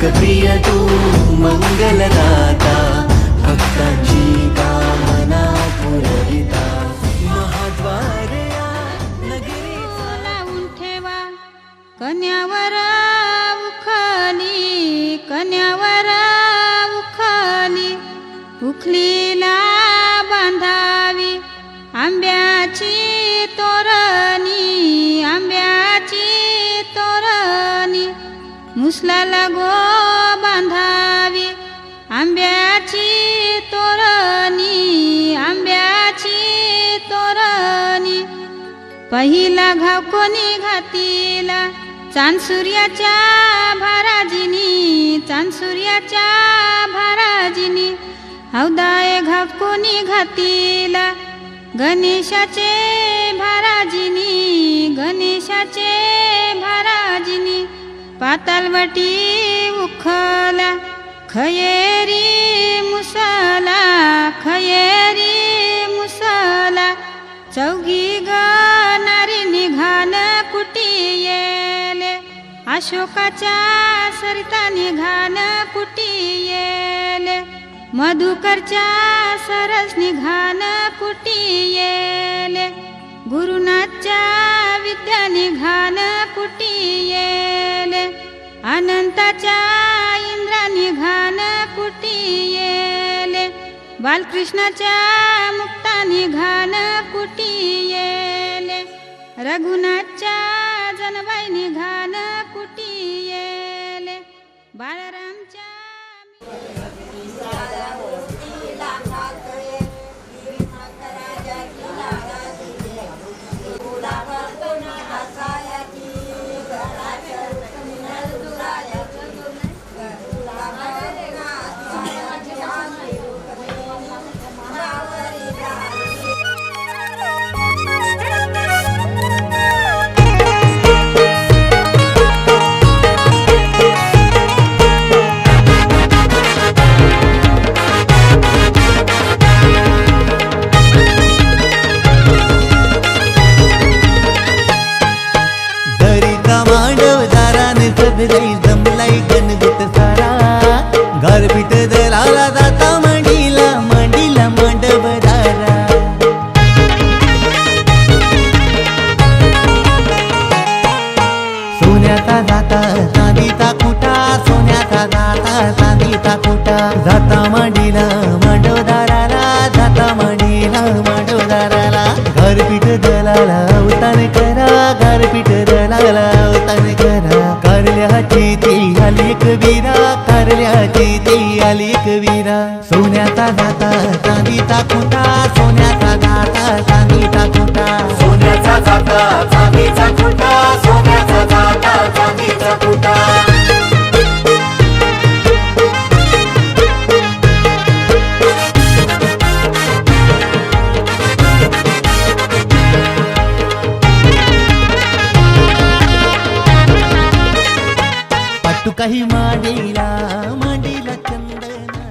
लोकप्रिय तू मंगलदाता, भक्तांची कामना पुरविता, महाद्वार या नगरीचा लावून ठेवा कन्यावर उखली, कन्यावर उखली, उखलीला बांधावी आंब्याची तोरणी, आंब्याची तोरणी, मुसलाला गो बांधावी आंब्याची तोरणी, आंब्याची तोरणी. पहिला घाव कोणी घातीला चांद सूर्याच्या भाराजिनी, चांद सूर्याच्या भाराजिनी. हौदाय घाव कोणी घातीला गणेशाचे भाराजिनी, गणेशाचे भाराजिनी. पातालवटी उखला खयेरी मुसला, खयेरी मुसला. चौघी गणारी निघान कुटी येले, अशोकाच्या सरिता निघान कुटी येले. मधुकरच्या सरस निघान कुटी येले, गुरुनाथच्या विद्या निघान कुटी येले. अनंताच्या इंद्रा निघान कुटी येले, बालकृष्णाच्या मुक्ता निघान कुटी येले. रघुनाथच्या जनबाई निघान कुटी येले, बाळरामच्या जमलाई गणगुत सारा, गारपीट दलाला जाता मांडीला, मांडीला मांडवदारा. सोन्याचा जाता चांदीचा कुटा, सोन्याचा जाता चांदीचा कुटा. जाता मांडीला मांडवदाराला, जाता मांडीला मांडवदाराला. गारपीट दलाला अवतान करा, गारपीट दलाला अवतान करा. कारल्याची ती आली एक वीरा, कारल्याची ती आली एक वीरा. सोन्याचा जाता चांदीचा कुटा, सोन्याचा जाता चांदीचा कुटा. सोन्याचा जाता चांदीचा कुटा, सोन्याचा जाता चांदीचा कुटा. तू काही मांडीला, मांडीला चंदनाचा.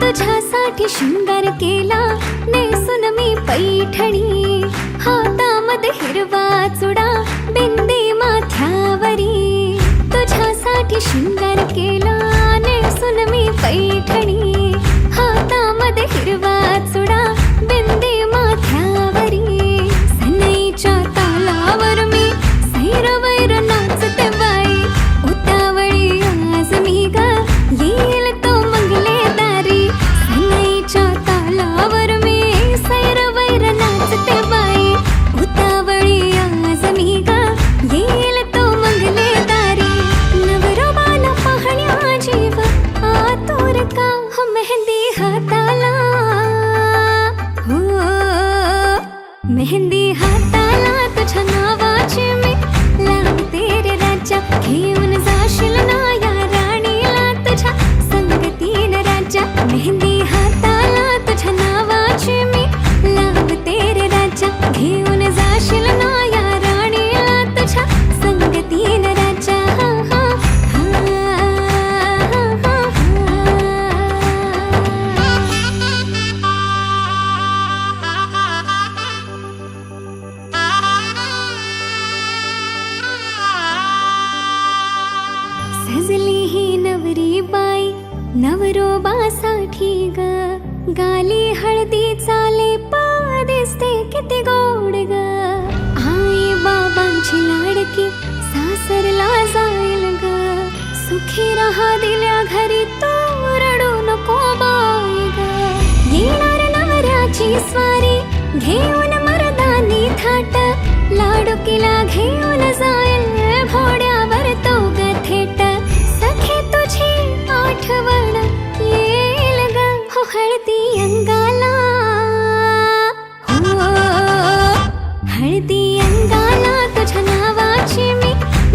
तुझ्यासाठी शृंगार केला नेसून मी पैठणी, हातामध्ये हिरवा चुडा, बिंदी माथ्यावरी. तुझ्यासाठी शृंगार केला नेसून मी पैठणी, हातामध्ये हिरवा चुडा, बिंदी माथ्यावरी. सनईच्या तालावर मी सैरवैर नाचते बाई, उतावळी आज मी ग येईल तो मंगले दारी. सनईच्या तालावर मी सैरवैर नाचते बाई, उतावळी आज मी ग येईल तो मंगले दारी. नवरोबाला पाहण्या जीव आतुर का, हो मेहंदी हाताला, हो मेहंदी हाताला. तुझ्या नावाची मी लावते रे राजा, घेऊन जाशील ना या राणीला तुझ्या संगतीन राजा. मेहंदी किती गोड ग आई बाबांची लाडकी सासरला जाईल ग सुखी राहा दिल्या घरी तो रडू नको बाई ग येणार नवऱ्याची स्वारी घेऊन मर्दानी थाट लाडुकीला घेऊन जाईल घोड्यावर तो ग थेट सखे तुझी आठवण येईल ग हो हळदी अंगाला हो हळदी अंगाला तुझ्या नावाची मी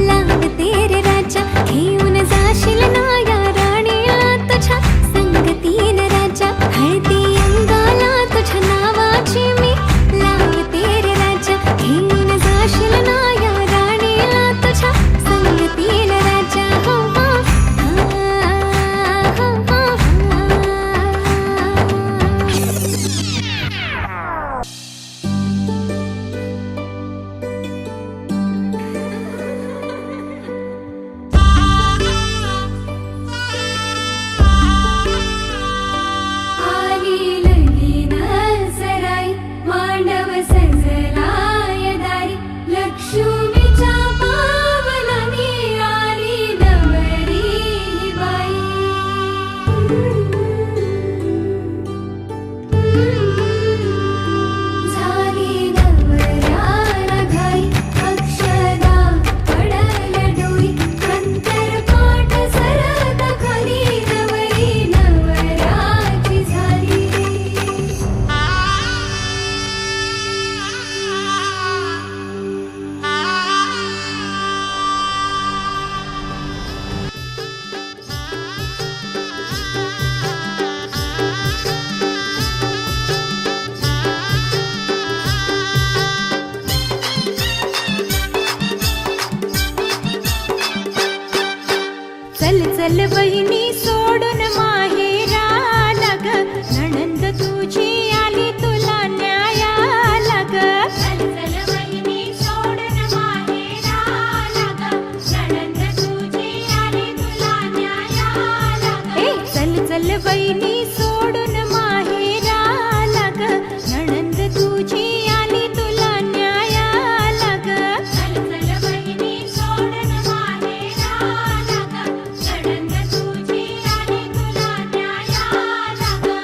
लागते रे राजा घेऊन जाशील ना या राणीला तुझ्या संगतीन राजा हळदी अंगाला तुझ्या नावाची मी लागते रे राजा घेऊन जाशील ना या राणीला तुझ्या संगतीन राजा हो आली लगीन सराई मांडव सजलाय दारी लक्ष्मीच्या पावलानी आली नवरी ही बाई झाली नवऱ्याला घाई अक्षदा पडल डोई अंतर पाठ सरत खाली नवरी नवऱ्याची झाली चल चल बहिणी सोडून माहेराला ग नणंद तुझी आली तुला न्यायाला ग चल चल बहिणी सोडून माहेराला ग नणंद तुझी आली तुला न्यायाला ग ए चल चल बहिणी सोडून माहेराला ग नणंद तुझी आली तुला न्यायाला ग चल चल बहिणी सोडून माहेराला ग नणंद तुझी आली तुला न्यायाला ग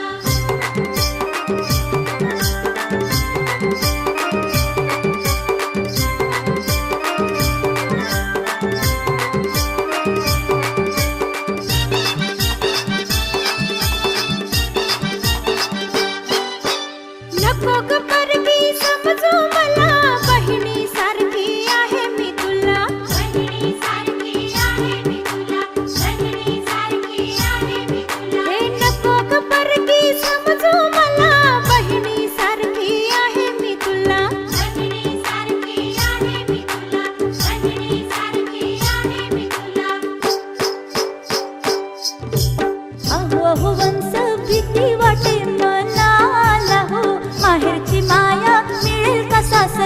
नको ग परकी समजू मला बहिणी सारखी आहे मी तुला बहिणी सारखी आहे मी तुला बहिणी सारखी आहे मी तुला हे नको ग परकी समजू मला बहिणी सारखी आहे मी तुला बहिणी सारखी आहे मी तुला बहिणी सारखी आहे मी तुला अहो अहो वंश भीती वाटे मनाला हो माहेरची माया मिळेल का सासर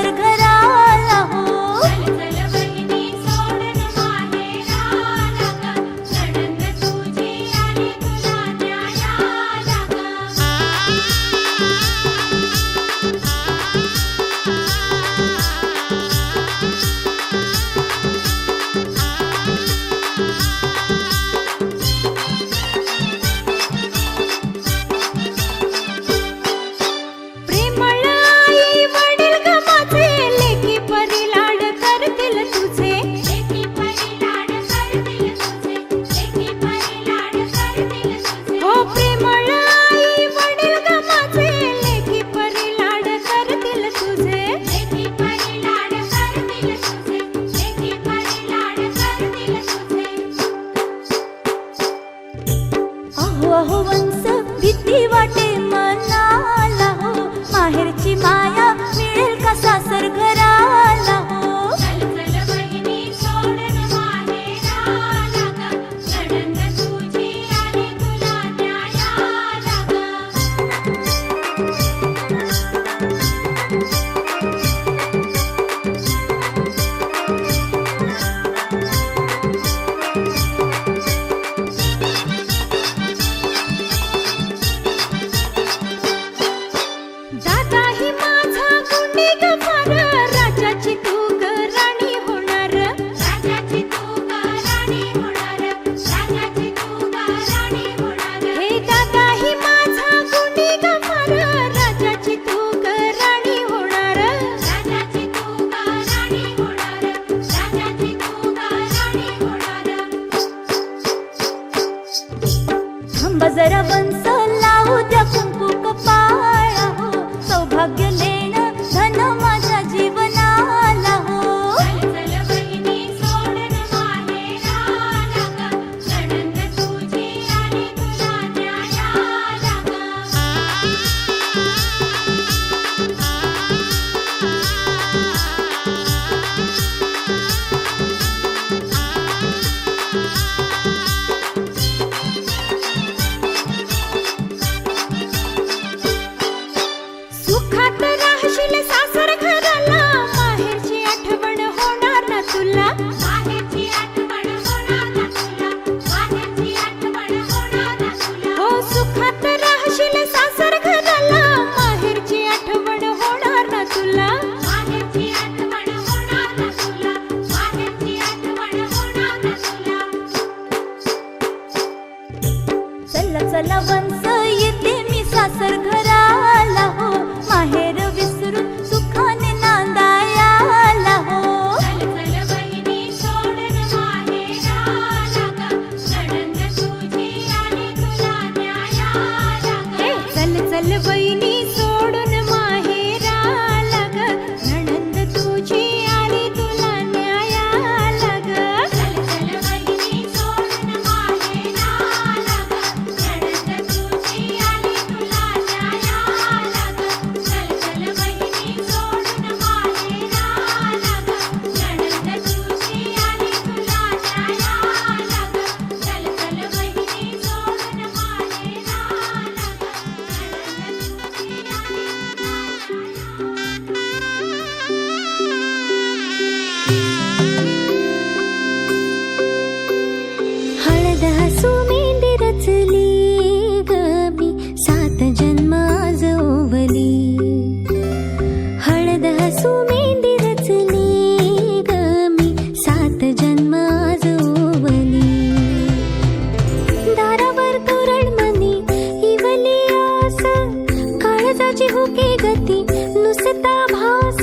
माझी हुके गती नुसता भास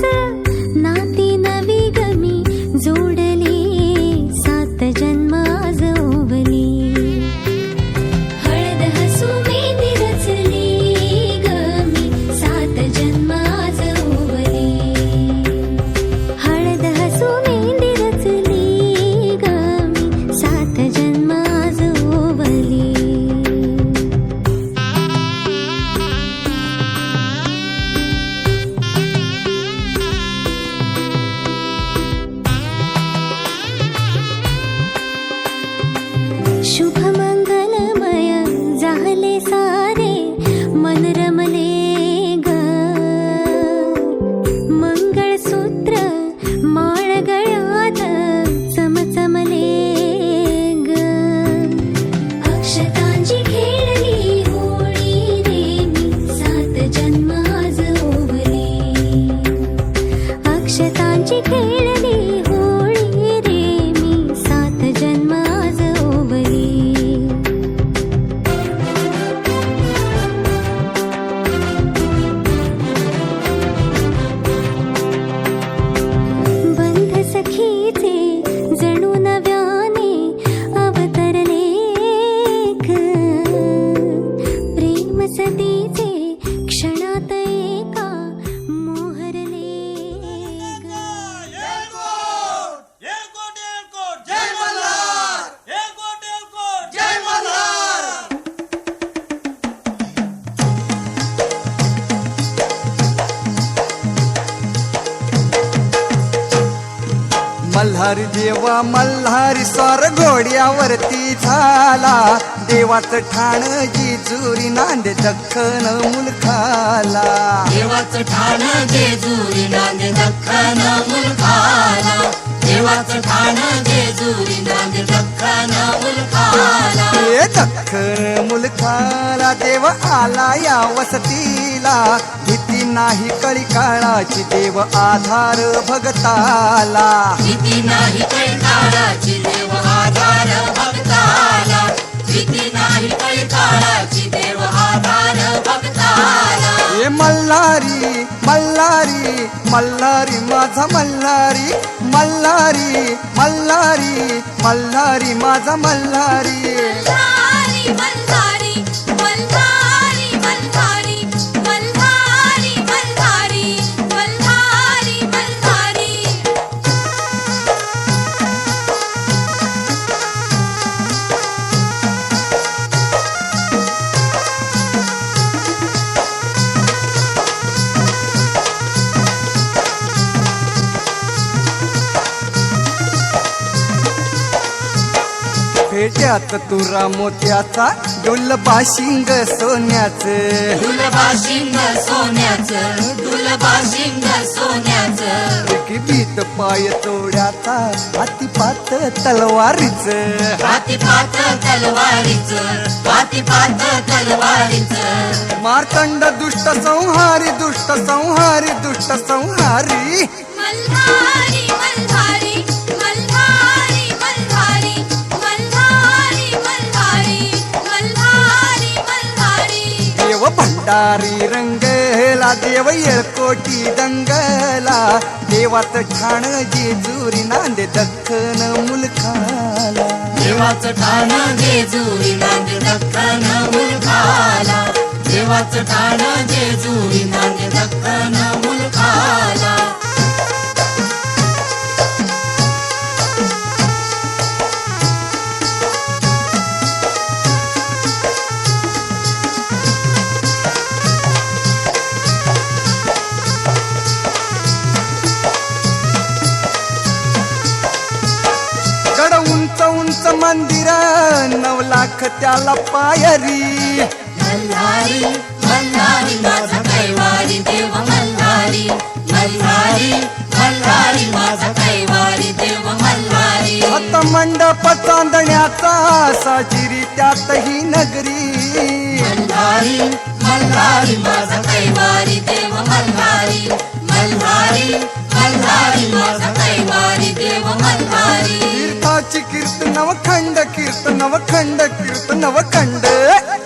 नाती नवी गमी जोडली सात जन्म आज ओवली हळद हसू मेहंदी रचली गमी सात जन्म आज ओवली हळद हसू मेहंदी रचली गमी सात जन्म आज ओवली शुभ मंगलमय झाले सारे मन रमले ग मंगळसूत्र माळ गळ्यात चमचमले ग अक्षतांची खेळली होळी रे मी सात जन्म आज ओवली अक्षतांची खेळली होळी रे मी सात जन्म आज ओवली बंध सखीचे जणू नव्याने अवतरले ग प्रेम सदीचे क्षणात एका मोहरले ग मल्हारी देवा मल्हारी स्वार घोड्यावरती झाला देवाचं ठाण जिजुरी नांदे दख्खन मुलखाला देवाचं ठाण जेजुरी नांदे दख्खन मुलखाला देवाचं ठाण जेजुरी नांदे दख्खन मुलखाला हे दख्खन मुलखाला देव आला या वसतीला भीती नाही कळी काळाची देव आधार भगताला भीती नाही कैकाळाची देव आधार भक्ताला भीती नाही कैकाळाची देव आधार भक्ताला हे मल्हारी मल्हारी मल्हारी माझा मल्हारी मल्हारी मल्हारी मल्हारी माझा मल्हारी मल्हारी मल्हारी मल्हारी मल्हारी मल्हारी मल्हारी मल्हारी मल्हारी फेट्यात तुरा मोत्याचा डुलबा शिंग सोन्याचं दुलबाशिंग सोन्याचं दुलबाशिंग सोन्याचं की भीत पाय तोड्याचा हातीपात तलवारीचं पातिपात तलवारीचं पातिपात तलवारीचं मार्तंड दुष्ट संहारी दुष्ट संहारी दुष्ट संहारी मल्हारी मल्हारी मल्हारी मल्हारी मल्हारी मल्हारी मल्हारी मल्हारी देव भंडारी रंगला देव येळकोटी दंगला देवाचं ठाण जेजुरी नांदे दख्खन मुलखाला देवाचं ठाण जेजुरी नांदे दख्खन मुलखाला देवाचं ठाण जेजुरी नांदे दख्खन मुलखाला गड उंच उंच मंदिर 9 लाख त्याला पायरी मल्हारी मल्हारी माझा कैवारी देव मल्हारी मल्हारी मल्हारी माझा कैवारी देव मल्हारी आता मंडप चांदण्याचा साजिरी त्यातही नगरी मल्हारी मल्हारी माझा कैवारी देव मल्हारी मल्हारी मल्हारी माझा कैवारी देव मल्हारी तीर्थाची कीर्तन नवखंड कीर्तन नवखंड कीर्तन नवखंड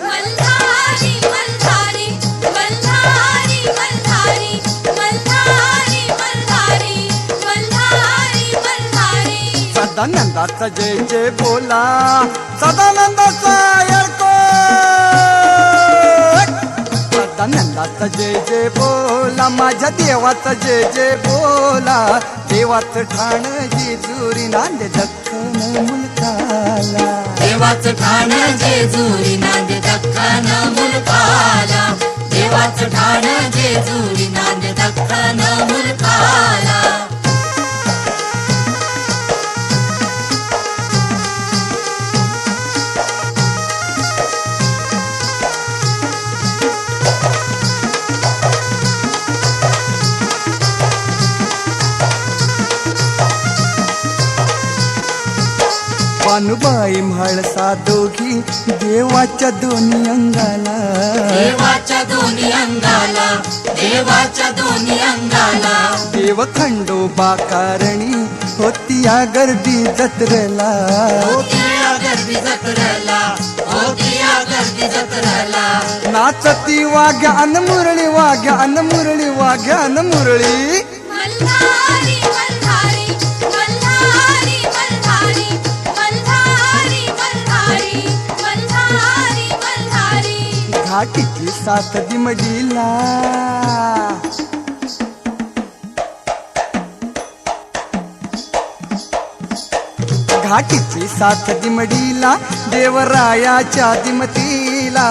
मल्हारी मल्हारी मल्हारी सदानंदाचा जय जय बोला, सदानंदाचा येळको. सदानंदाचा जय जय बोला, माझ्या देवाचा जय जय बोला. देवाचं ठाण जेजुरी नांदे दख्खन मुलकाला. देवाचं ठाण जेजुरी नांदे दख्खन मुलकाला. देवाचं ठाण जेजुरी नांदे दख्खन मुलकाला. पानुबाई म्हाळसा दोघी देवाच्या दोन्ही अंगाला. देवाच्या दोन्ही अंगाला. देवाच्या दोन्ही अंगाला. देव खंडोबा कारणी होती या गर्दी जत्रेला. होती या गर्दी जत्रेला. होती या गर्दी जत्रेला. नाचती वाघ्यान मुरळी, वाघ्यान मुरळी, वाघ्यान मुरळी. मल्हारी मल्हारी मल्हारी मल्हारी मल्हारी मल्हारी मल्हारी मल्हारी. घाटीची साथ दिमडीला. घाटीची साथ दिमडीला, देवरायाच्या दिमतीला.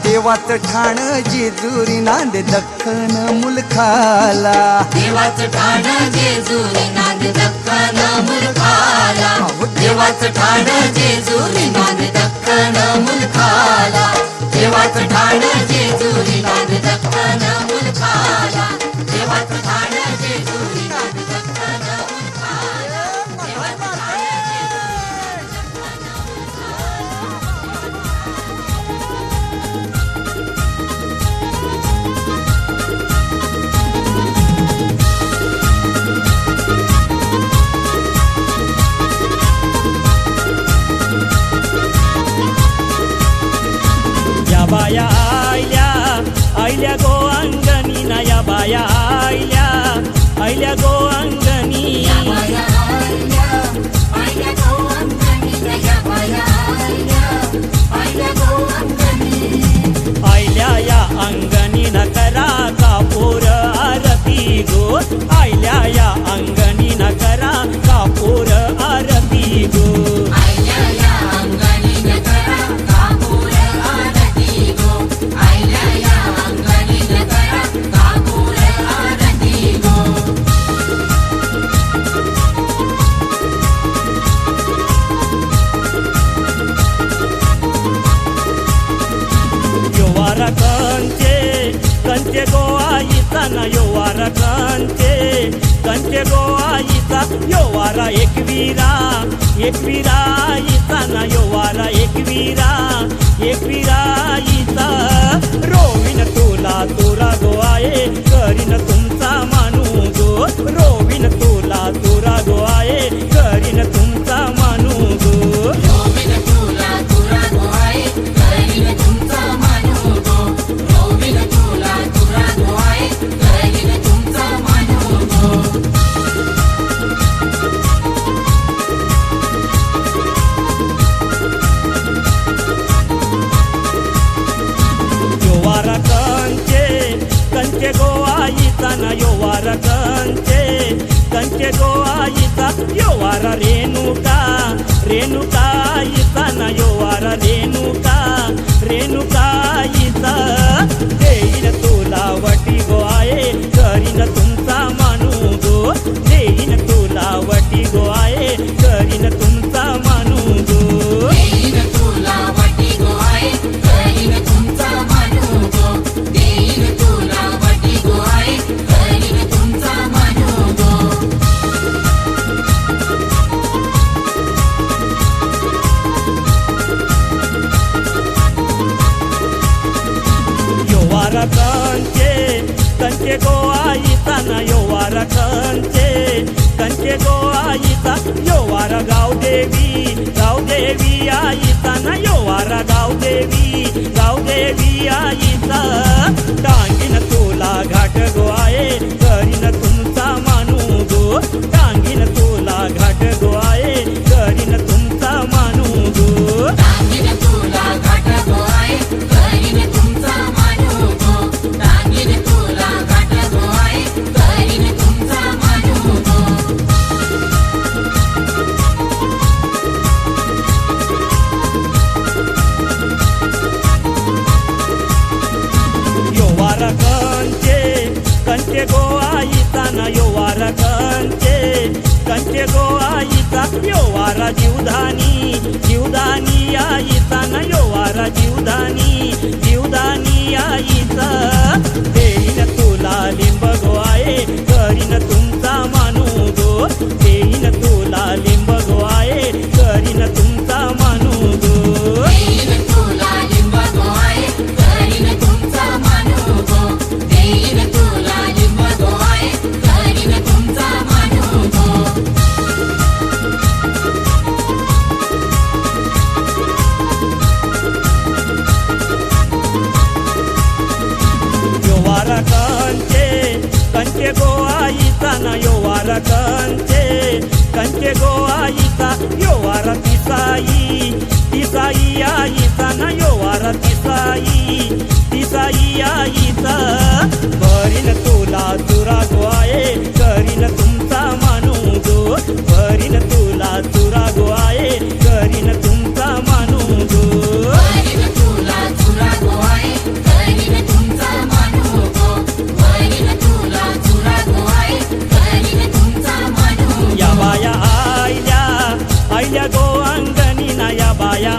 देवाचं ठाण जेजुरी नांदे दख्खन मुलखाला. देवाचं ठाण जेजुरी नांदे दख्खन मुलखाला. देवाचं ठाण जेजुरी नांदे दख्खन मुलखाला. देवाचं ठाण जेजुरी नांदे दख्खन मुलखाला. देवाचं ठाण जेजुरी नांदे दख्खन मुलखाला. देवाचं ठाण या बाया आयल्या आयल्या गो अंगणी ना. या बाया आयल्या आयल्या गो अंगणी. आयल्या या अंगणी न करा कापूर आरती गो. आयल्या या अंगणी न करा कापूर आरती गो. कंचे गोवाईचा ना योवारा कंचे गोवाईचा. योवारा एकवीरा एकवीराईचा ना. योवारा एकवीरा एकवीराईचा. रोवीन तुला तुरा गोवाये करीन तुमचा मानू गो. रोवीन तुला तुरा गोवाये करीन तुमचा मानू गो. योवारा कंचे गोवाईचा ना. योवारा कंचे गोवाईचा. योवारा रेणुकाईचा ना. योवारा रेणुकाईचा. देईन तुला वटी गोवाये करीन तुमचा मानू गो. देईन तुला वटी गोवाये करीन तुमचा मानू गो. योवारा कंचे गोवाईचा ना. योवारा कंचे गोवाईचा. योवारा गावदेवी आईचा ना. योवारा गावदेवी आईचा. टांगीन तुला घाट गोवाये करीन तुमचा मानू गो. टांगीन तुला घाट गोवाये गोवाईचा न योवार कंचे गोवाईचा योवारा जीवधानी जीवधानी आईचा न योवारा जीवधानी आईचा देईन तुला लिंब गोवाये करीन तुमचा मानू गो देईन तुला लिंब गोवाये करीन तुमचा मानू गो देईन तुला लिंब गोवाये करीन तुमचा मानू गो देईन तुला लिंब गोवाये करीन तुमचा मानू गो योवार कंचे गोवाईचा न योवार कंचे गोवाईचा योवार तिसाई आईचा न योवार तिसाई आईचा भरीन तुला तुरा गोवाये करीन तुमचा मानू गो भरीन तुला तुरा गोवाये करीन तुमचा मानू गो करीन तुला तुरा गोवाये करीन तुमचा मानू गो करीन तुला तुरा गोवाये करीन तुमचा मानू या बाया आयल्या गो अंगणी ना या बाया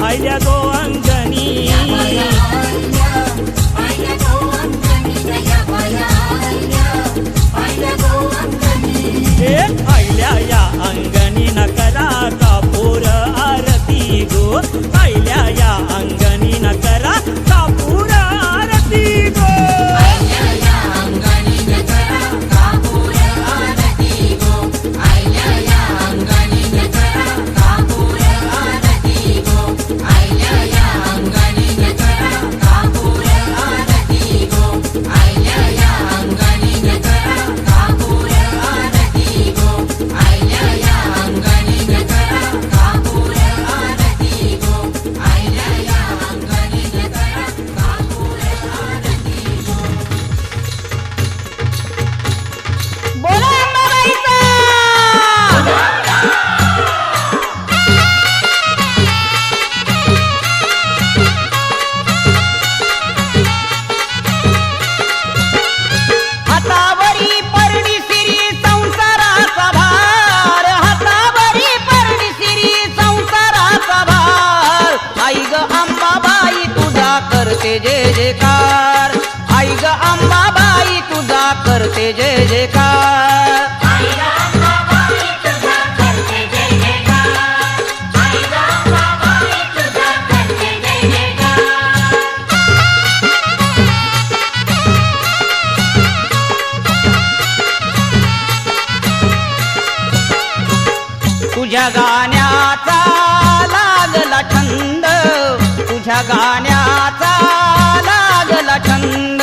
आयल्या गो अंगणी आयल्या या अंगणी न करा कापूर आरती गो आयल्या या अंगणी न करा कापूर आरती गो करते जय जयकार आई ग अंबाबाई तुझा करते जय जयकार तुझ्या गाण्याचा लागला छंद तुझ्या गाण्याचा लागला छंद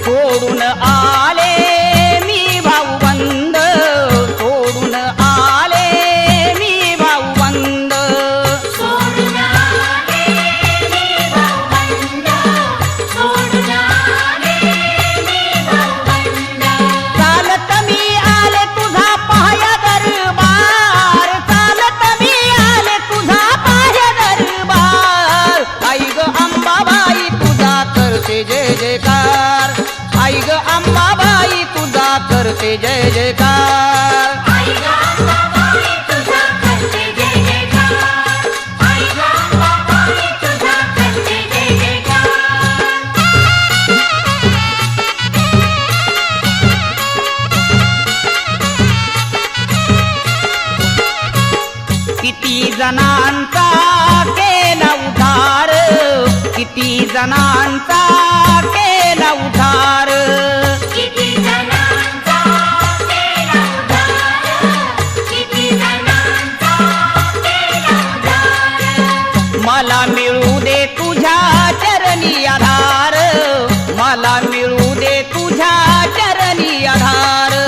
सोडून आले मी भाऊबंद सोडून आले मी भाऊबंद चालत मी आले तुझा पाया दरबार चालत मी आले तुझा पाया दरबार आई ग अंबाबाई तुझा करते जय जयकार आई ग अंबाबाई तुझा करते जय जयकार किती जणांचा केला उद्धार किती जणांचा केला उद्धार मला मिळू दे तुझ्या चरणी आधार मला मिळू दे तुझ्या चरणी आधार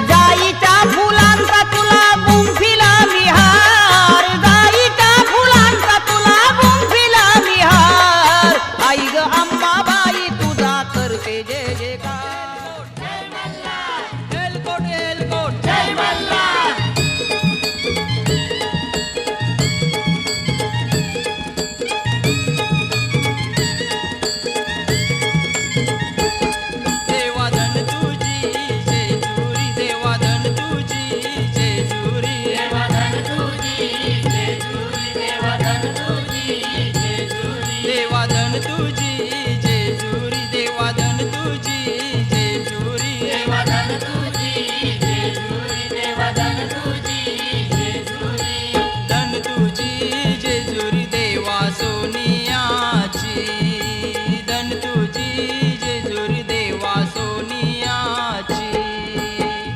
जाईच्या फुलांचा तुला गुंफिला विहार जाईच्या फुलांचा तुला गुंफिला विहार आई ग अंबाबाई जेजुरी देवा सोनियाची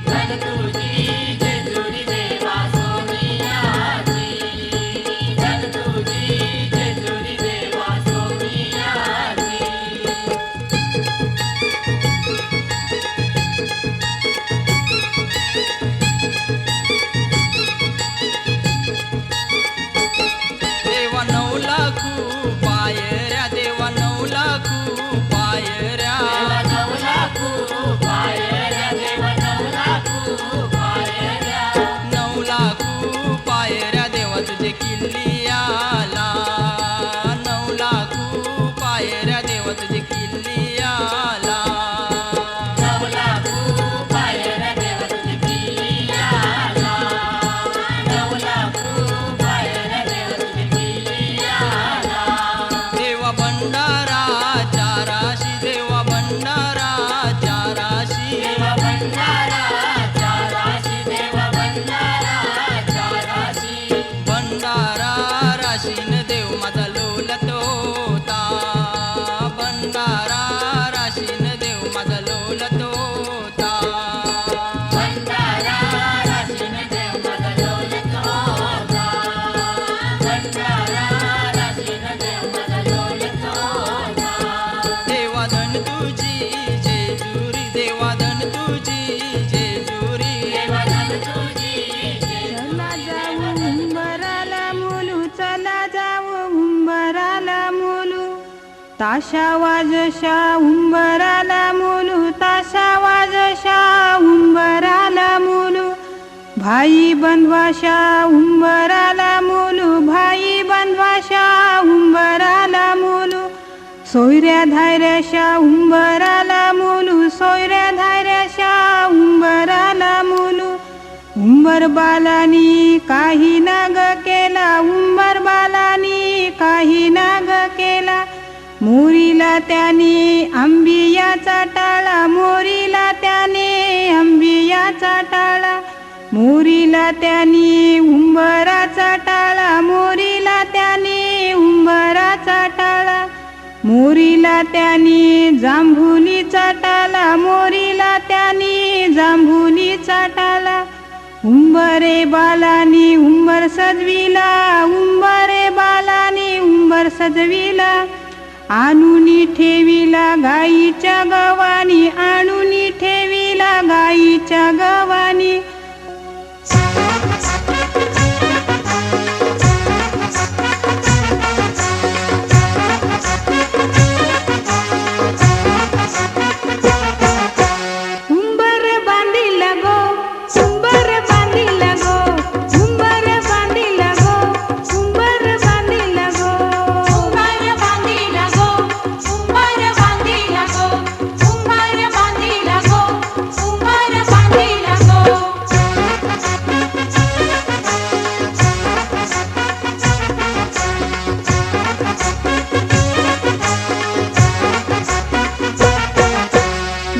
धन तुझी जेजुरी देवा सोनियाची धन तुझी जेजुरी देवा सोनियाची देवा 9 लाख पायऱ्या देवा 9 लाख पायऱ्या देवा 9 लाख पायऱ्या देवा 9 लाख पायऱ्या 9 लाख पायऱ्या देवा तुझे किल्लियाला 9 लाख पायऱ्या देवा तुझे किल्लियाला 9 लाख पायऱ्या देवा तुझे किल्लियाला 9 लाख पायऱ्या देवा तुझे किल्लियाला देवा भंडारा चाराशी देवा भंडारा चाराशी देवा भंडारा चाराशी देवा भंडारा चाराशी भंडारा राशीन देव माझा लोलत होता भंडारा राशीन देव माझा लोलत होता भंडारा राशीन देव माझा लोलत होता भंडारा राशीन देव माझा लोलत होता देवा धन तुझी जेजुरी देवा धन तुझी जेजुरी देवा धन तुझी चला जाऊ उंबराला मुलू चला जाऊ उंबराला मुलू ताशा वाजशा उंबराला मुलू ताशा वाजशा उंबराला मुलू भाई बंधवाशा उंबराला मुलू भाई बंधवाशा उंबराला मुलू सोयऱ्या धायऱ्याशा उंबराला मुलू सोयऱ्या धायऱ्याशा उंबराला मुलू उंबर बालानी काही नाग केला उंबर बालानी काही नाग केला मोरीला त्याने आंबियाचा टाळा मोरीला त्याने आंबियाचा टाळा मोरीला त्याने उंबराचा टाळा मोरीला त्याने उंबराचा टाळा मोरीला त्याने जांभुलीचा टाळा मोरीला त्याने जांभुलीचा टाळा उंबरे बालानी उंबर सजविला उंबरे बालानी उंबर सजविला आणूनी ठेविला गाईच्या गवानी आणूनी ठेविला गाईच्या गवानी उंबर बांधिला गो उंबर बांधिला गो उंबर बांधिला गो उंबर बांधिला गो उंबर बांधिला गो उंबर बांधिला गो उंबर बांधिला गो उंबर बांधिला गो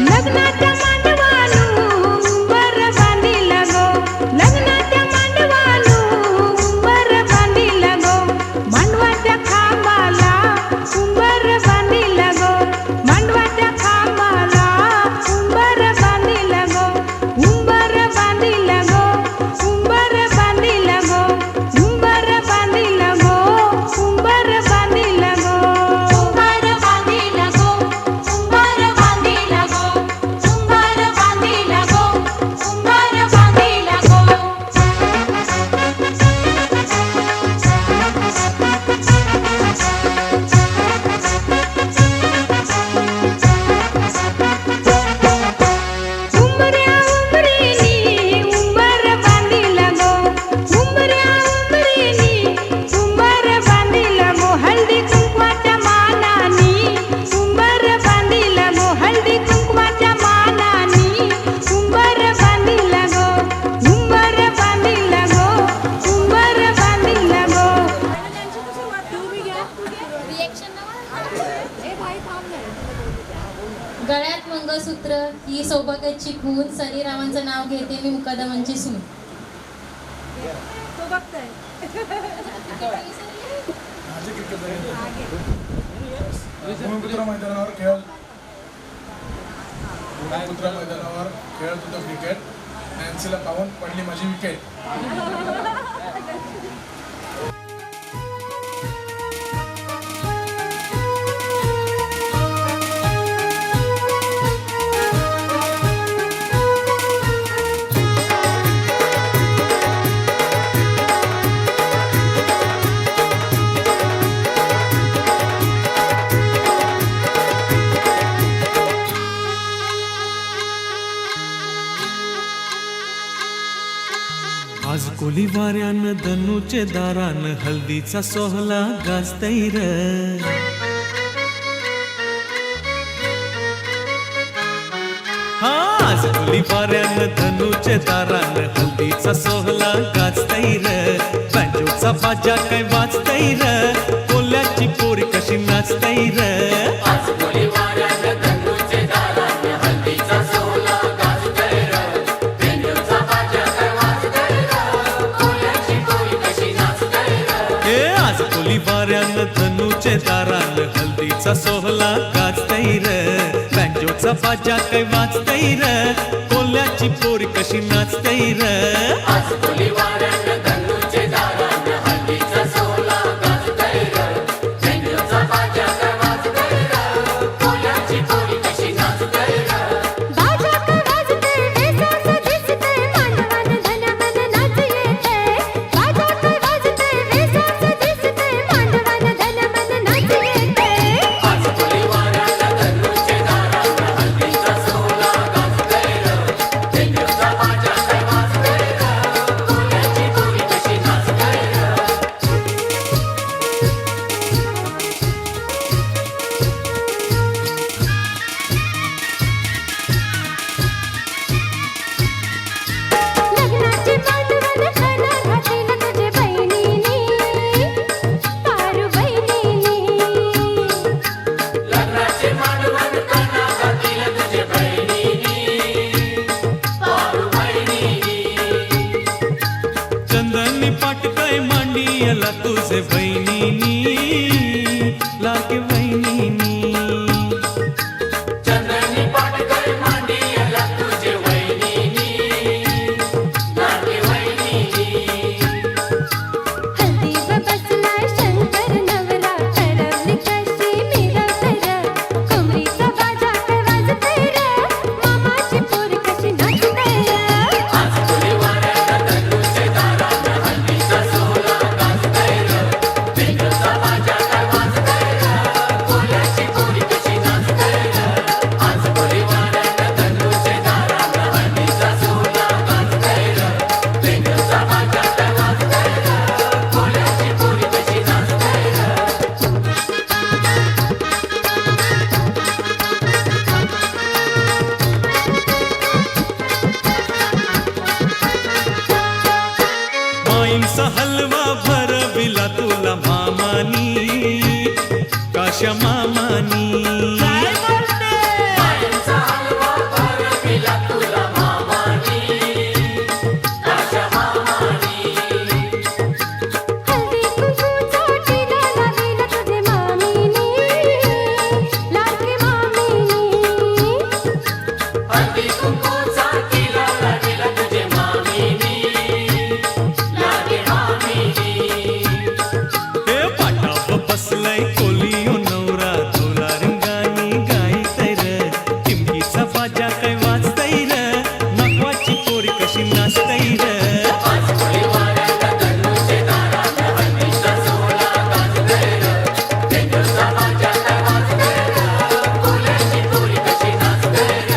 लग्नाच्या मांडवालू उंबर बांधिला गो लग्नाच्या मांडवालू उंबर बांधिला गो मांडवाच्या खांबाला उंबर बांधिला गो मांडवाच्या खांबाला उंबर बांधिला गो उंबर बांधिला गो उंबर बांधिला गो उंबर बांधिला गो उंबर बांधिला गो उंबर बांधिला गो उंबर बांधिला गो उंबर बांधिला गो उंबर बांधिला गो उंबऱ्या उंबरीनी उंबर बांधिला गो उंबऱ्या उंबरीनी उंबर बांधिला गो हळदी कुंकवाच्या मानानी उंबर बांधिला गो हळदी कुंकवाच्या मानानी उंबर बांधिला गो उंबर बांधिला गो उंबर बांधिला गो गळ्यात मंगळसूत्र ही सौभाग्याची खून सनीरावांचं नाव घेते मी मुकादमांची सून ब्रह्मपुत्र मैदानावर खेळ दुसऱ्या मैदानावर खेळत होतो क्रिकेट. नॅन्सीला पाहून पडली माझी विकेट. आज कोली वाऱ्यान धनुचे दारान हल्दीचा सोहला गाजतैर. आज कोली वाऱ्यान धनुचे दारान हल्दीचा सोहला गाजतैर. बँजोचा बाजा काय वाजतैर, कोल्याची पोरी कशी नाचतैर. वाऱ्यान धनुचे दारान हल्दीचा सोहला गाजतैर. बँजोचा बाजा काय वाजतैर, कोल्याची पोरी कशी नाचतैर. तुझे बहिणीनी लागे बहिणीनी. चंद्रनी पाटकर मांडी आला तुझे वहिनीनी लागे वहिनीनी. हल्दीवर बसलाय शंकर नवरा, ठरवली कशी मिरवतर. कमरीचा बाजा काय वाजतैर, मामाची पोर कशी नाचतैर. आज कोली वाऱ्याला धनुचे दारान हल्दीचा सोहला गाजतैर. बँजोचा बाजा काय वाजतैर, कोल्याची पोरी कशी नाचतैर. आज कोली वाऱ्याला धनुचे दारान हल्दीचा सोहला गाजतैर. बँजोचा बाजा काय वाजतैर, कोल्याची पोरी कशी नाचतैर. माईंचा हलवा भरविला तुला मामानी, काशा मामानी. माईंचा हलवा भरविला तुला मामानी, काशा मामानी. हल्दी कुंकूचा टिळा लाविला तुझे मामीनी, लागे मामीनी. हल्दी कुंकूचा टिळा लाविला तुझे मामीनी, लागे मामीनी. हे पाटावर बसलाय कोलियो नवरा, तुला रंगानी गायतैर. टिमकीचा बाजा काय वाजतैर, नागवाची पोरी कशी नाचतैर. आज कोली वाऱ्याला धनुचे दारान हल्दीचा सोहला गाजतैर. बँजोचा बाजा काय वाजतैर, कोल्याची पोरी कशी नाचतैर.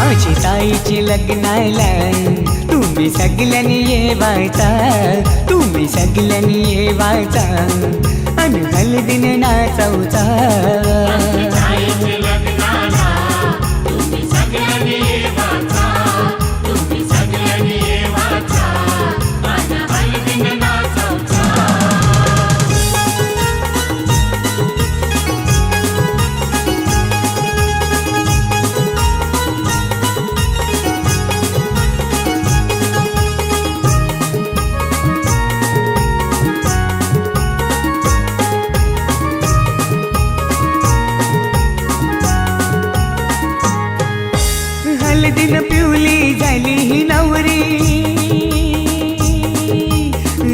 माझी ताईची लग्नाला तुम्ही सगळ्यांनी येवायचा, तुम्ही सगळ्यांनी येवायचा आणि हळदीन नाचवचा. हळदीन पिवली झाली ही नवरी,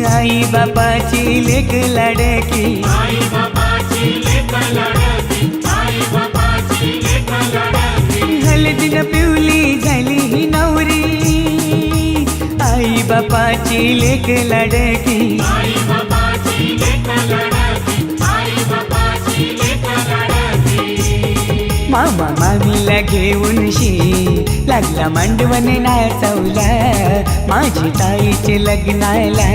आई बापाची लेक लाडकी, हळदीन पिवली झाली ही नवरी, आई बापाची लेक लाडकी. मामा मामीला घेऊन लागला मांडवण नाचवला, माझी ताईचे लग्नाला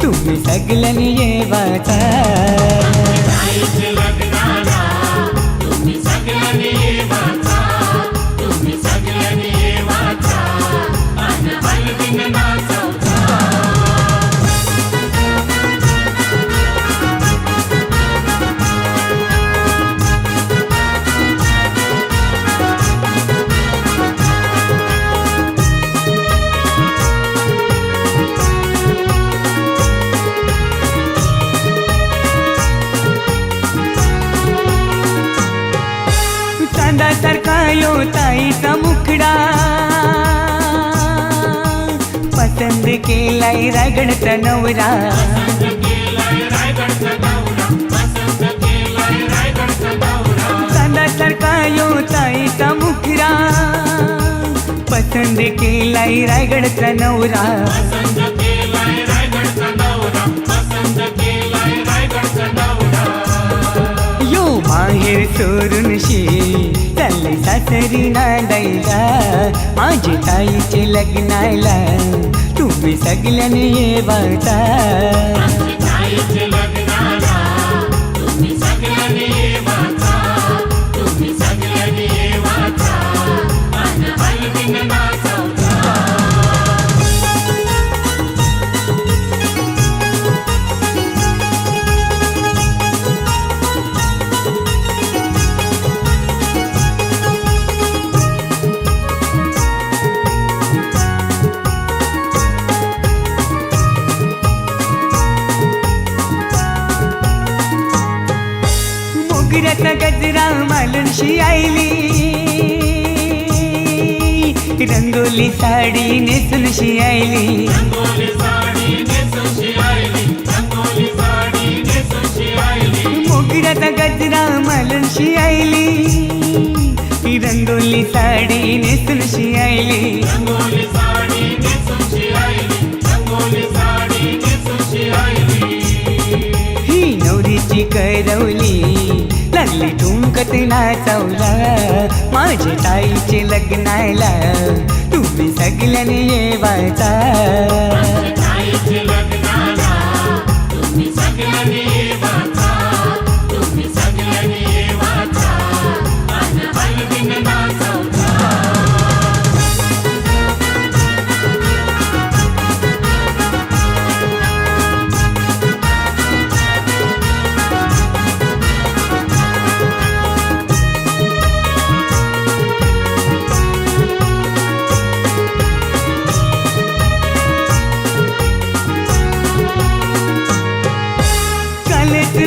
तुम्ही सगळ्यांनी येवाचा. चांदासारखा यो ताईचा मुखडा, पसंद केलाय रायगडचा नवरा. चांदासारखा यो ताईचा मुखडा, पसंद केलाय रायगडचा नवरा. यो माहेर सोडून चालले सासरी नांदायला, माझी ताईचे लग्नाला तुम्ही सगळ्यांनी येवाचा. मोगऱ्याचा गजरा मालूनशी आईली, रंगोली साडी नेसूनशी आईली. मोगऱ्याचा गजरा मालूनशी आईली, रंगोली साडी नेसूनशी आईली. ही नवरीची करवली लागली ठुमकत नाचवला, माझी ताईचे लग्नाला तुम्ही सगळ्यांनी येवाचा.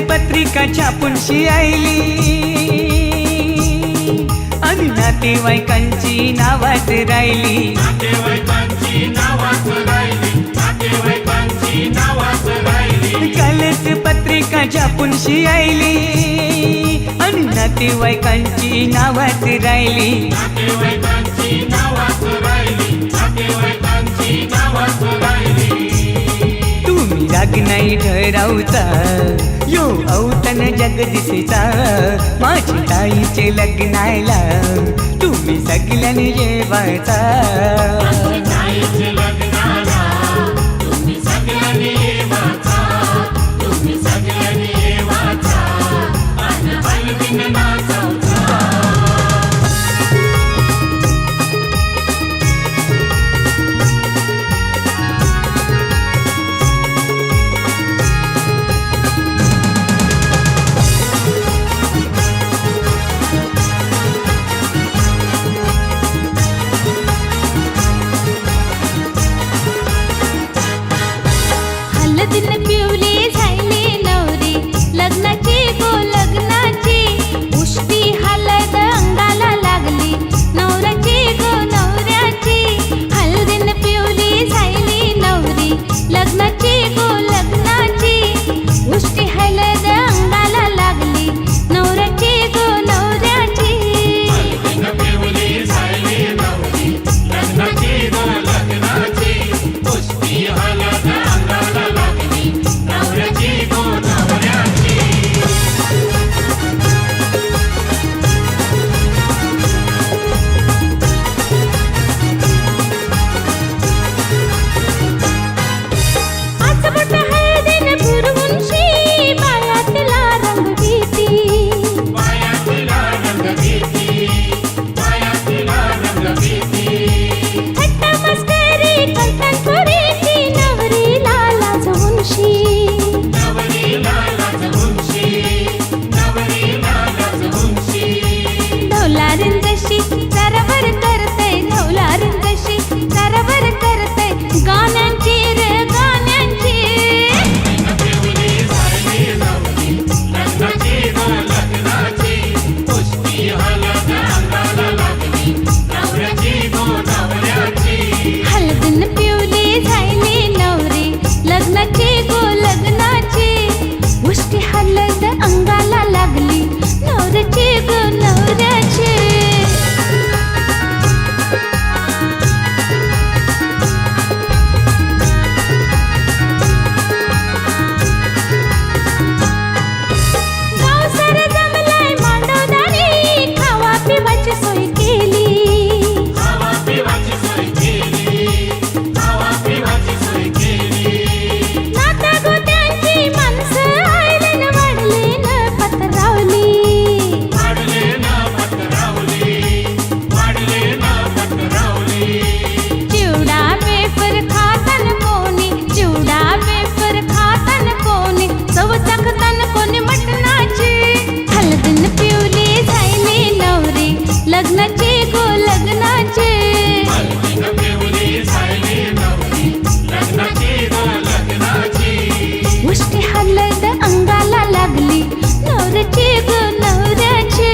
पत्रिका छापूनशी आईली आणि नातेवाईकांची नावात राहिली. कालच पत्रिका छापूनशी आईली आणि नातेवाईकांची नावात राहिली. तुम्ही राग नाही ठरावचा, यो औतण जगदीशचा, माझी ताईचे लग्नाला तुम्ही तुम्ही सगळ्यांनी जेवायचा हळदीनं पिवली झाली नवरी लग्नाची गो लग्नाची उष्टी हळद अंगाला लागली नवऱ्याची गो नवऱ्याची हळदीनं पिवली झाली नवरी लग्नाची गो लग्नाची उष्टी हळद अंगाला लागली नवऱ्याची गो नवऱ्याची लग्नाची गो लग्नाची उष्टी हळद अंगाला लागली नवऱ्याची गो नवऱ्याची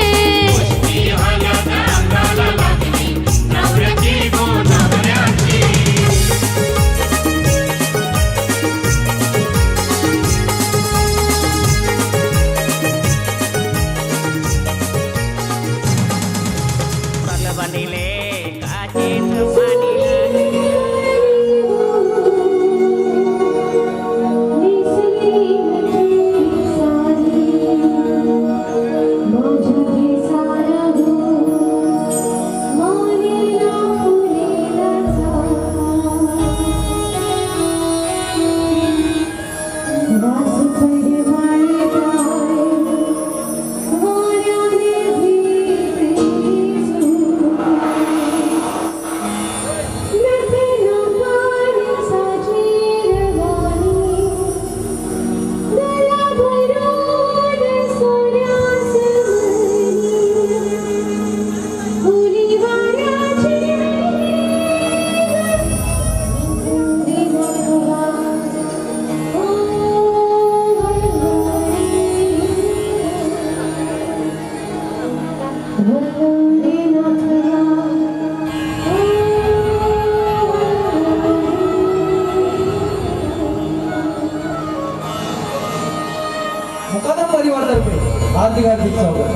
मुकादम परिवारातर्फे हार्दिक हार्दिक स्वागत.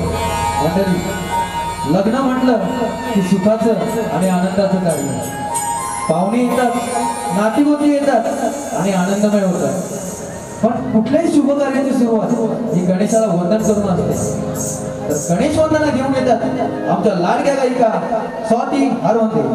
मंडळी, लग्न म्हटलं की सुखाचं आणि आनंदाचं कार्य. पाहुणे येतात, नातेगोती येतात आणि आनंदमय होतात. पण कुठल्याही शुभ कार्याची सुरुवात ही गणेशाला वंदन करून असते. तर गणेश वंदना घेऊन येतात आमच्या लाडक्या गायिका स्वाती हरवंते.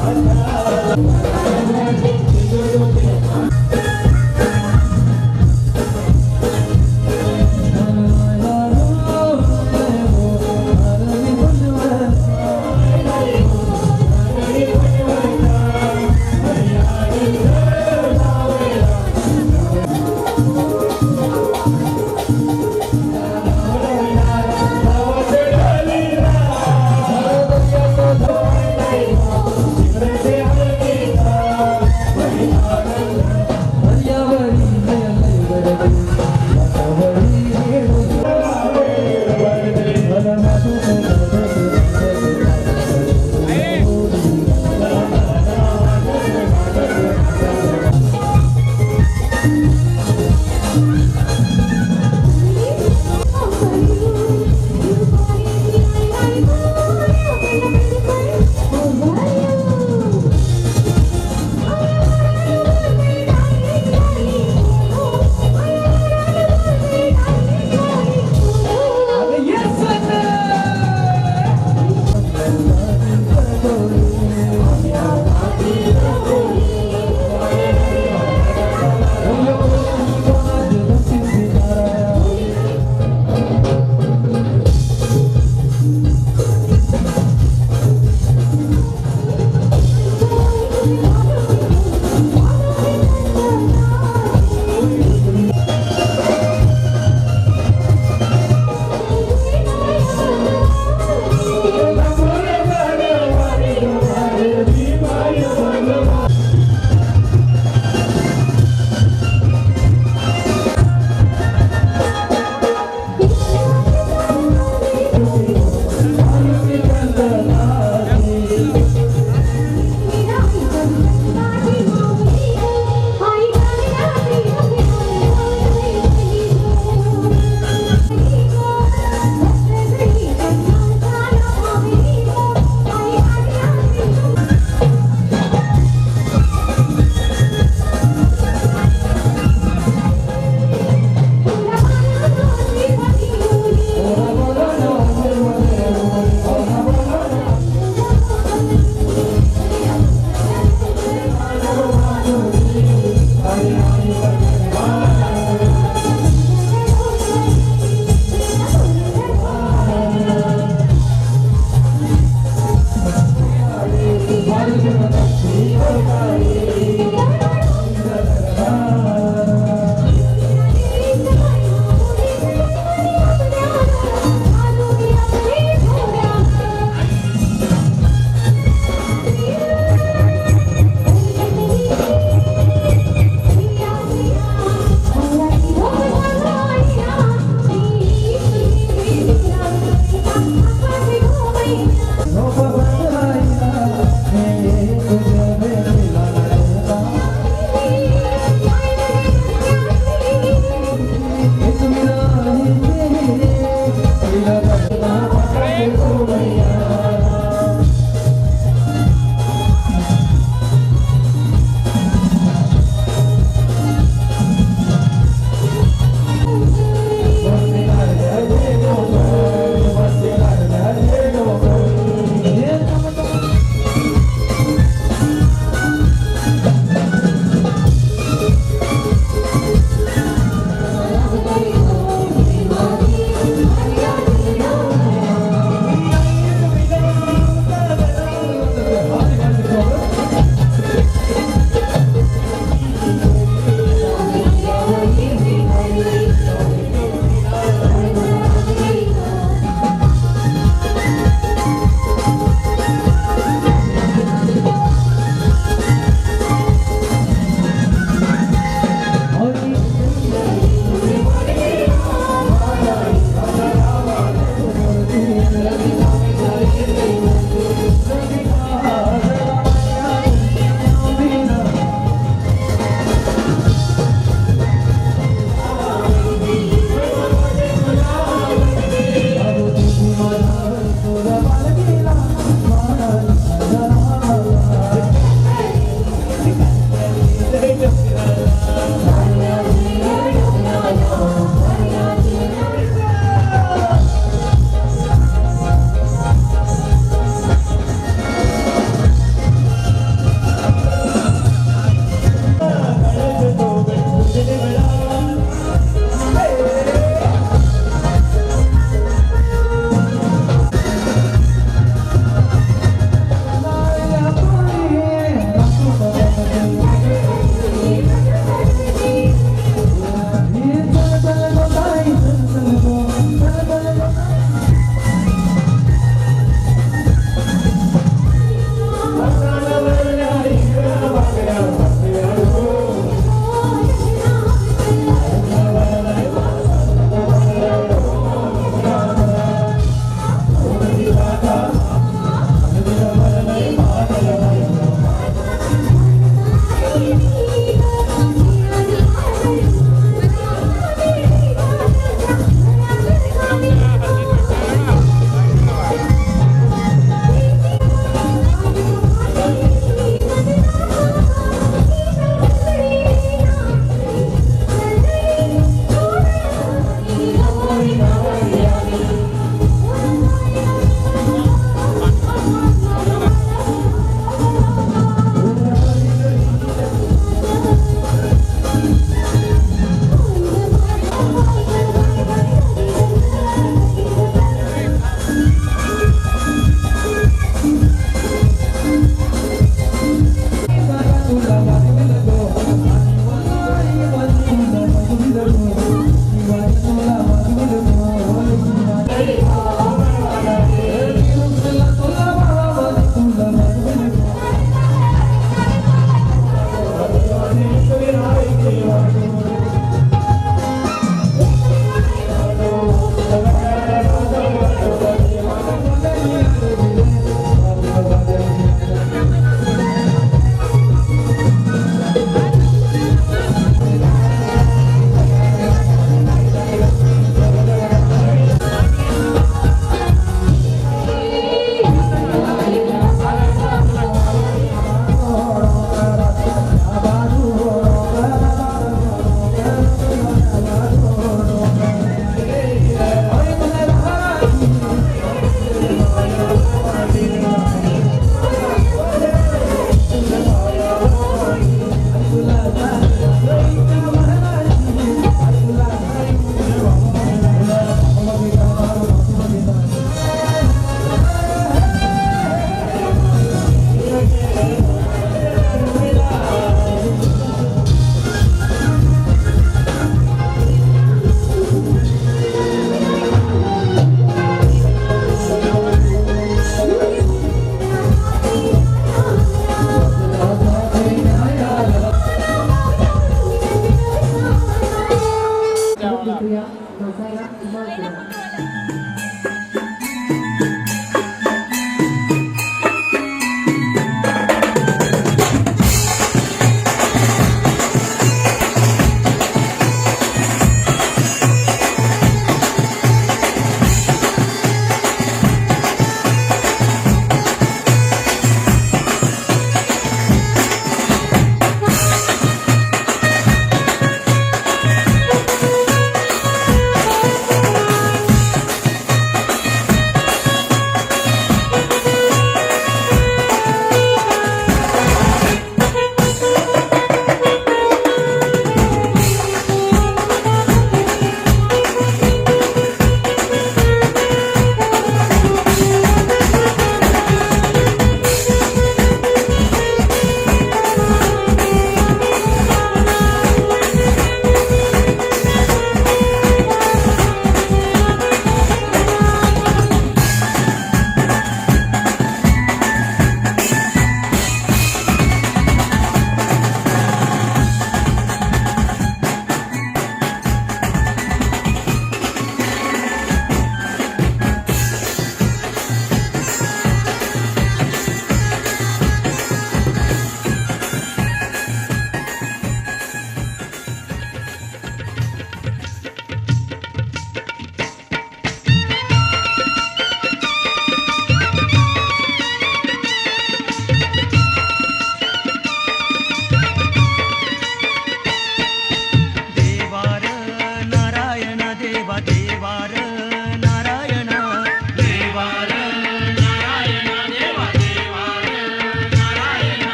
Thank you.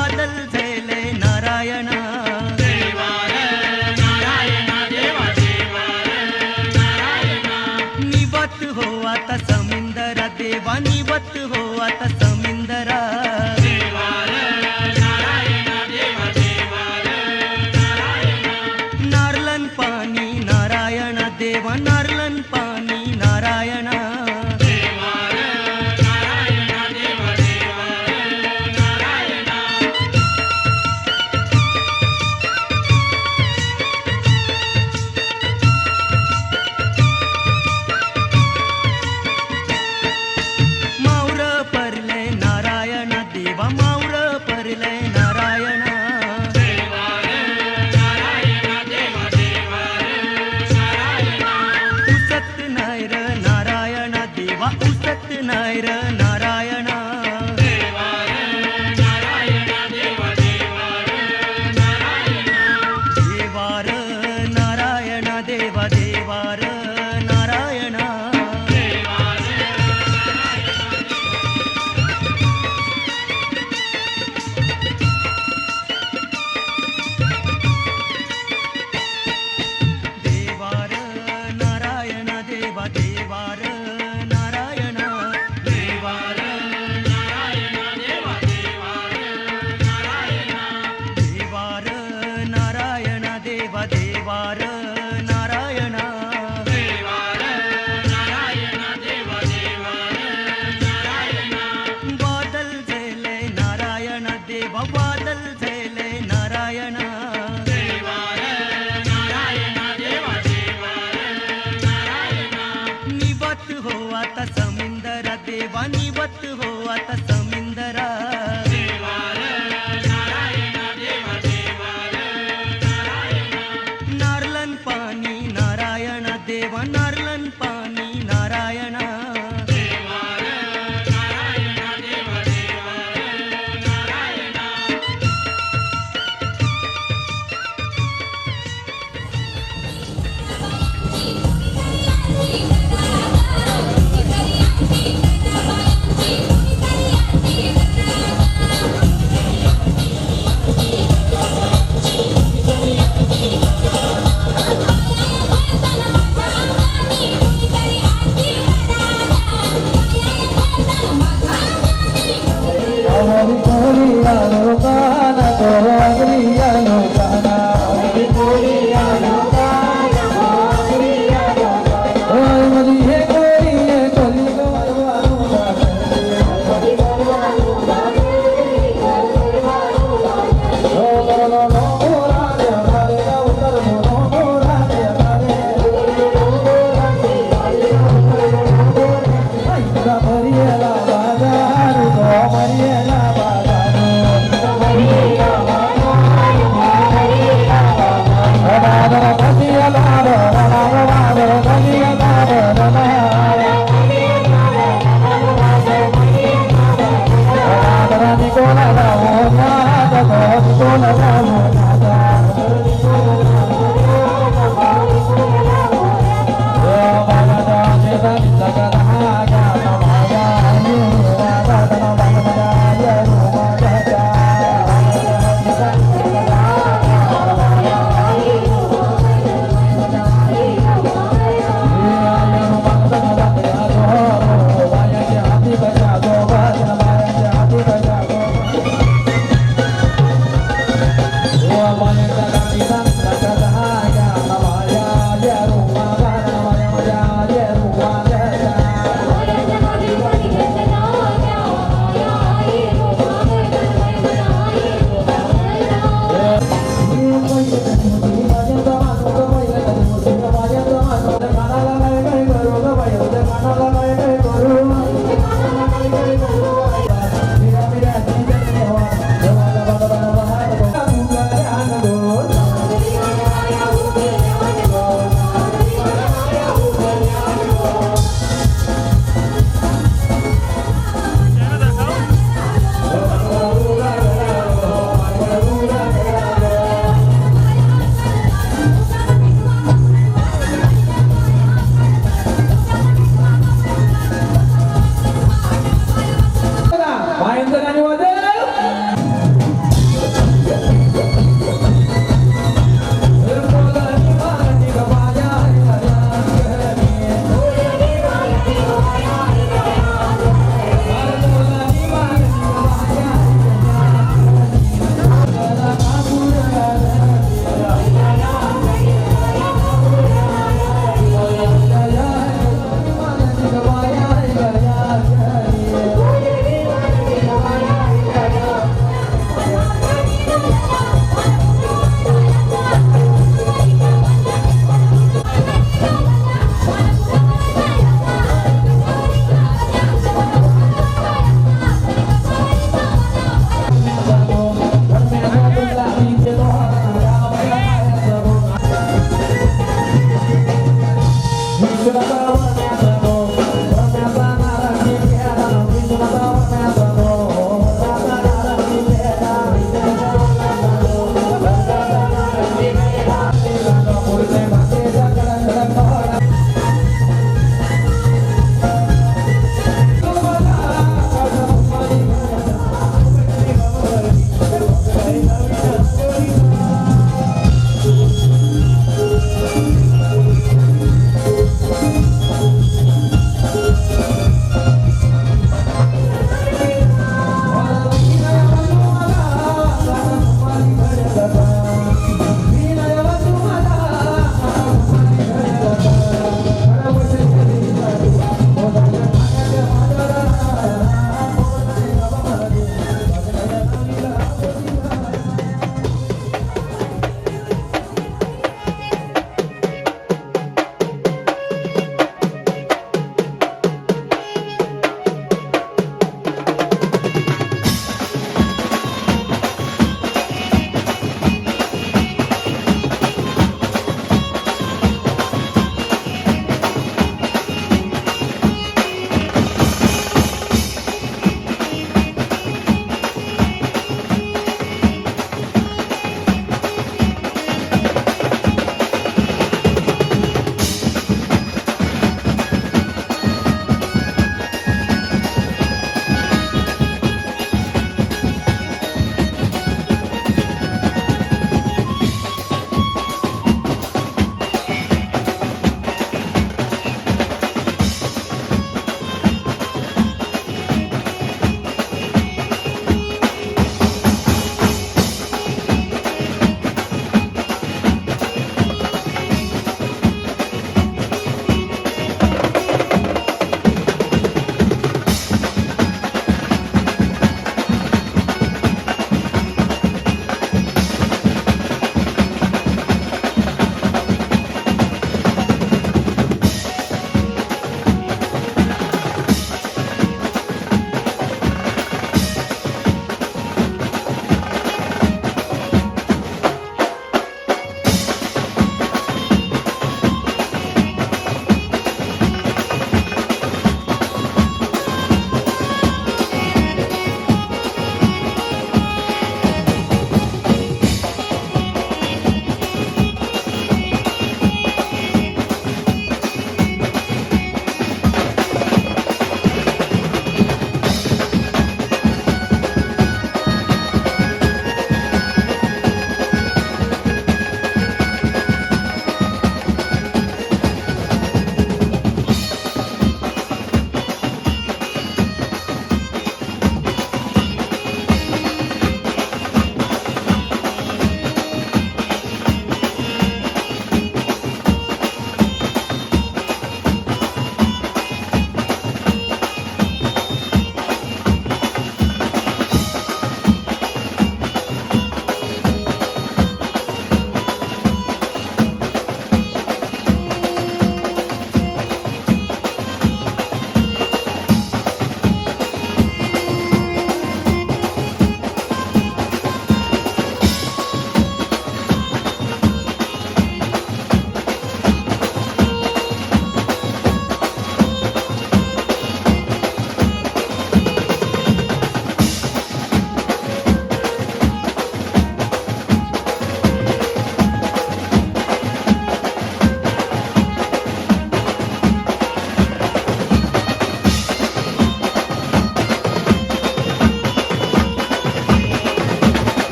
बादल झेले नारायणा निवत हो आता समिंदरा देवा निवत हो आता समिंदरा नारलन पाणी नारायणा देवा नारलन पाणी नारायणा माऊर परले नारायण देवा माऊर परले नारायण उसत नायर नारायण देवा उसत नायर नारायण देवार नारायण देवा देवार नारायण देवार नारायण देवा देवार नारायण देवार नारायण देवा देवार नारायण देवार नारायण देवा देवार नारायण देवार नारायण देवा देवार नारायण बादल झेले नारायण देवा बादल झेले नारायण निवत हो आता समिंदरा देवा निवत हो आता समिंदरा नारलन पाणी नारायण देवा नारलन पाणी नारायण विश्वनाथ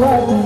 Thank you.